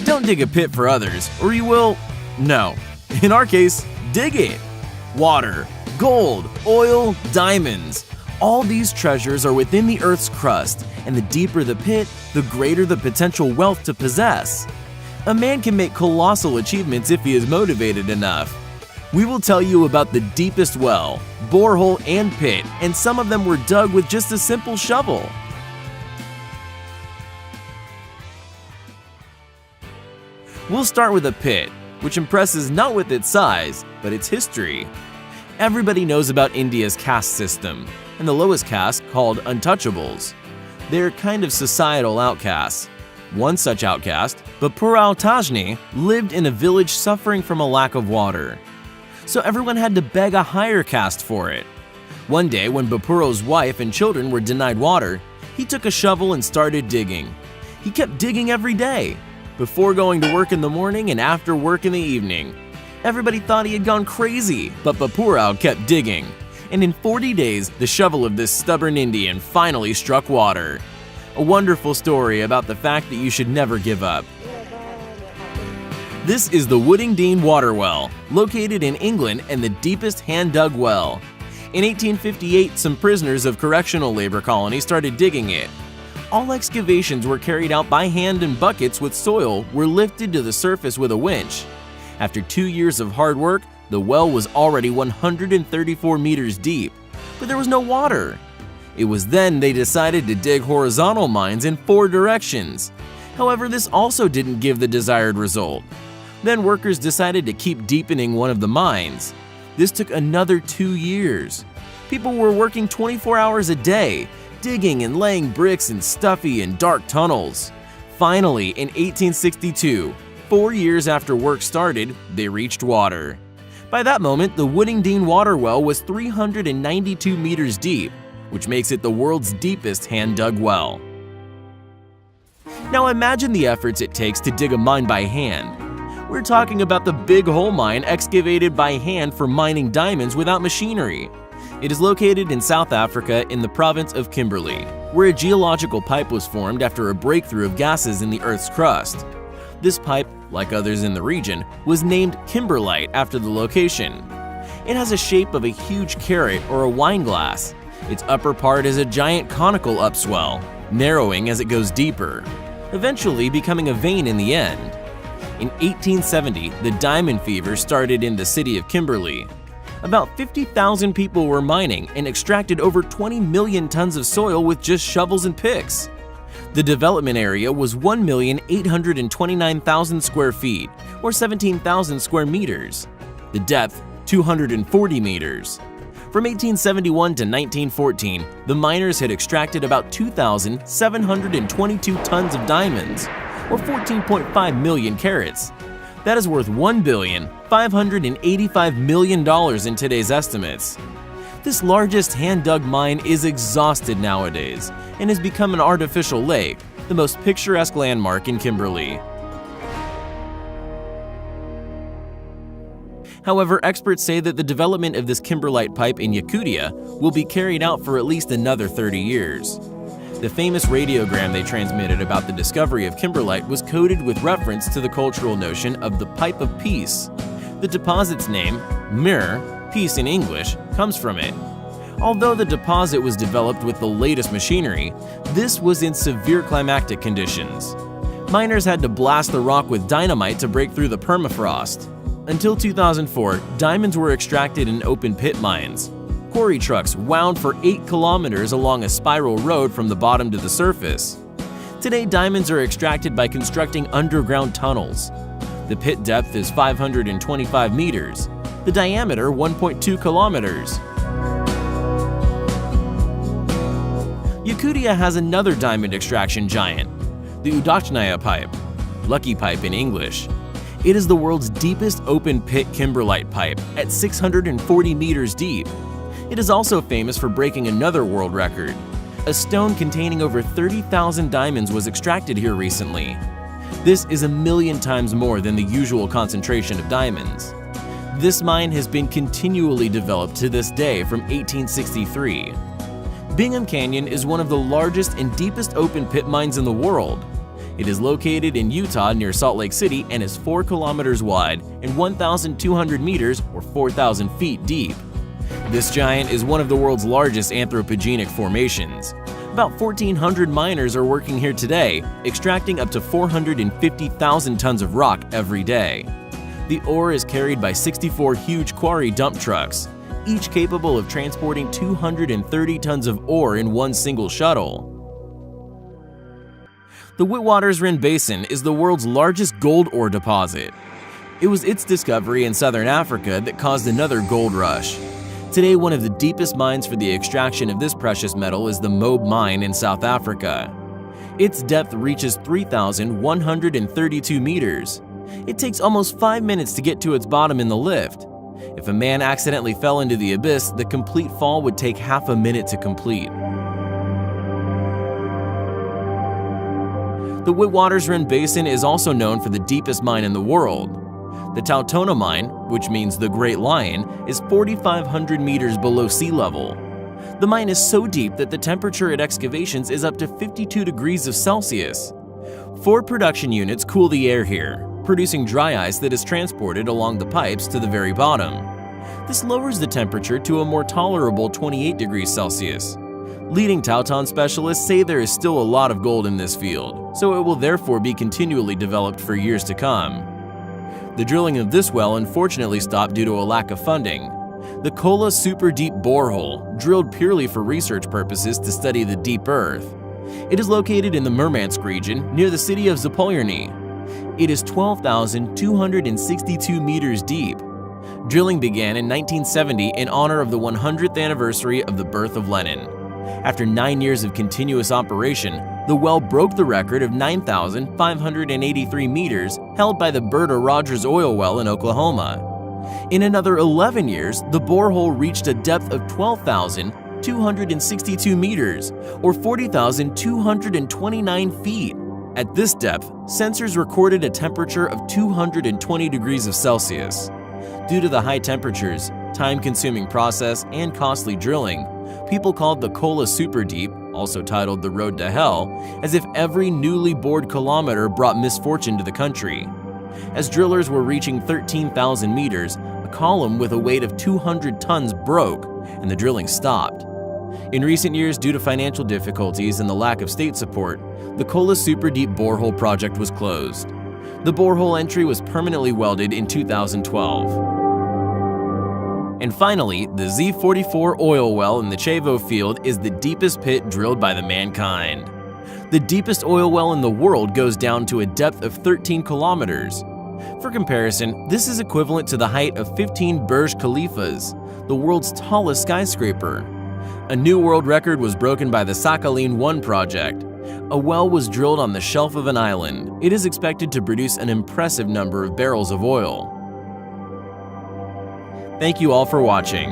Don't dig a pit for others, or you will, no, in our case, dig it. Water, gold, oil, diamonds. All these treasures are within the Earth's crust, and the deeper the pit, the greater the potential wealth to possess. A man can make colossal achievements if he is motivated enough. We will tell you about the deepest well, borehole, and pit, and some of them were dug with just a simple shovel. We'll start with a pit, which impresses not with its size, but its history. Everybody knows about India's caste system, and the lowest caste called untouchables. They're kind of societal outcasts. One such outcast, Bapurao Tajni, lived in a village suffering from a lack of water. So everyone had to beg a higher caste for it. One day, when Bapuro's wife and children were denied water, he took a shovel and started digging. He kept digging every day, before going to work in the morning and after work in the evening. Everybody thought he had gone crazy, but Bapurao kept digging. And in 40 days, the shovel of this stubborn Indian finally struck water. A wonderful story about the fact that you should never give up. This is the Woodingdean Water Well, located in England and the deepest hand-dug well. In 1858, some prisoners of correctional labor colonies started digging it. All excavations were carried out by hand, and buckets with soil were lifted to the surface with a winch. After 2 years of hard work, the well was already 134 meters deep, but there was no water. It was then they decided to dig horizontal mines in 4 directions. However, this also didn't give the desired result. Then workers decided to keep deepening one of the mines. This took another 2 years. People were working 24 hours a day, digging and laying bricks in stuffy and dark tunnels. Finally, in 1862, 4 years after work started, they reached water. By that moment, the Woodingdean Water Well was 392 meters deep, which makes it the world's deepest hand-dug well. Now imagine the efforts it takes to dig a mine by hand. We're talking about the Big Hole Mine excavated by hand for mining diamonds without machinery. It is located in South Africa in the province of Kimberley, where a geological pipe was formed after a breakthrough of gases in the Earth's crust. This pipe, like others in the region, was named kimberlite after the location. It has a shape of a huge carrot or a wine glass. Its upper part is a giant conical upswell, narrowing as it goes deeper, eventually becoming a vein in the end. In 1870, the diamond fever started in the city of Kimberley. About 50,000 people were mining and extracted over 20 million tons of soil with just shovels and picks. The development area was 1,829,000 square feet, or 17,000 square meters. The depth, 240 meters. From 1871 to 1914, the miners had extracted about 2,722 tons of diamonds, or 14.5 million carats. That is worth $1,585 million in today's estimates. This largest hand-dug mine is exhausted nowadays and has become an artificial lake, the most picturesque landmark in Kimberley. However, experts say that the development of this kimberlite pipe in Yakutia will be carried out for at least another 30 years. The famous radiogram they transmitted about the discovery of kimberlite was coded with reference to the cultural notion of the pipe of peace. The deposit's name, Mir, peace in English, comes from it. Although the deposit was developed with the latest machinery, this was in severe climactic conditions. Miners had to blast the rock with dynamite to break through the permafrost. Until 2004, diamonds were extracted in open pit mines. Quarry trucks wound for 8 kilometers along a spiral road from the bottom to the surface. Today, diamonds are extracted by constructing underground tunnels. The pit depth is 525 meters, the diameter 1.2 kilometers. Yakutia has another diamond extraction giant, the Udachnaya pipe, Lucky Pipe in English. It is the world's deepest open pit kimberlite pipe at 640 meters deep. It is also famous for breaking another world record. A stone containing over 30,000 diamonds was extracted here recently. This is 1,000,000 times more than the usual concentration of diamonds. This mine has been continually developed to this day from 1863. Bingham Canyon is one of the largest and deepest open pit mines in the world. It is located in Utah near Salt Lake City and is 4 kilometers wide and 1,200 meters or 4,000 feet deep. This giant is one of the world's largest anthropogenic formations. About 1,400 miners are working here today, extracting up to 450,000 tons of rock every day. The ore is carried by 64 huge quarry dump trucks, each capable of transporting 230 tons of ore in one single shuttle. The Witwatersrand Basin is the world's largest gold ore deposit. It was its discovery in southern Africa that caused another gold rush. Today, one of the deepest mines for the extraction of this precious metal is the Moab mine in South Africa. Its depth reaches 3,132 meters. It takes almost 5 minutes to get to its bottom in the lift. If a man accidentally fell into the abyss, the complete fall would take half a minute to complete. The Witwatersrand Basin is also known for the deepest mine in the world. The Tautona mine, which means the Great Lion, is 4,500 meters below sea level. The mine is so deep that the temperature at excavations is up to 52 degrees Celsius. 4 production units cool the air here, producing dry ice that is transported along the pipes to the very bottom. This lowers the temperature to a more tolerable 28 degrees Celsius. Leading Tauton specialists say there is still a lot of gold in this field, so it will therefore be continually developed for years to come. The drilling of this well unfortunately stopped due to a lack of funding. The Kola Super Deep Borehole, drilled purely for research purposes to study the deep earth. It is located in the Murmansk region near the city of Zapolyarny. It is 12,262 meters deep. Drilling began in 1970 in honor of the 100th anniversary of the birth of Lenin. After 9 years of continuous operation, the well broke the record of 9,583 meters held by the Berta Rogers oil well in Oklahoma. In another 11 years, the borehole reached a depth of 12,262 meters, or 40,229 feet. At this depth, sensors recorded a temperature of 220 degrees Celsius. Due to the high temperatures, time-consuming process, and costly drilling, people called the Kola Super Deep, also titled the Road to Hell, as if every newly bored kilometer brought misfortune to the country. As drillers were reaching 13,000 meters, a column with a weight of 200 tons broke, and the drilling stopped. In recent years, due to financial difficulties and the lack of state support, the Kola Super Deep borehole project was closed. The borehole entry was permanently welded in 2012. And finally, the Z44 oil well in the Chavo field is the deepest pit drilled by the mankind. The deepest oil well in the world goes down to a depth of 13 kilometers. For comparison, this is equivalent to the height of 15 Burj Khalifas, the world's tallest skyscraper. A new world record was broken by the Sakhalin-1 project. A well was drilled on the shelf of an island. It is expected to produce an impressive number of barrels of oil. Thank you all for watching.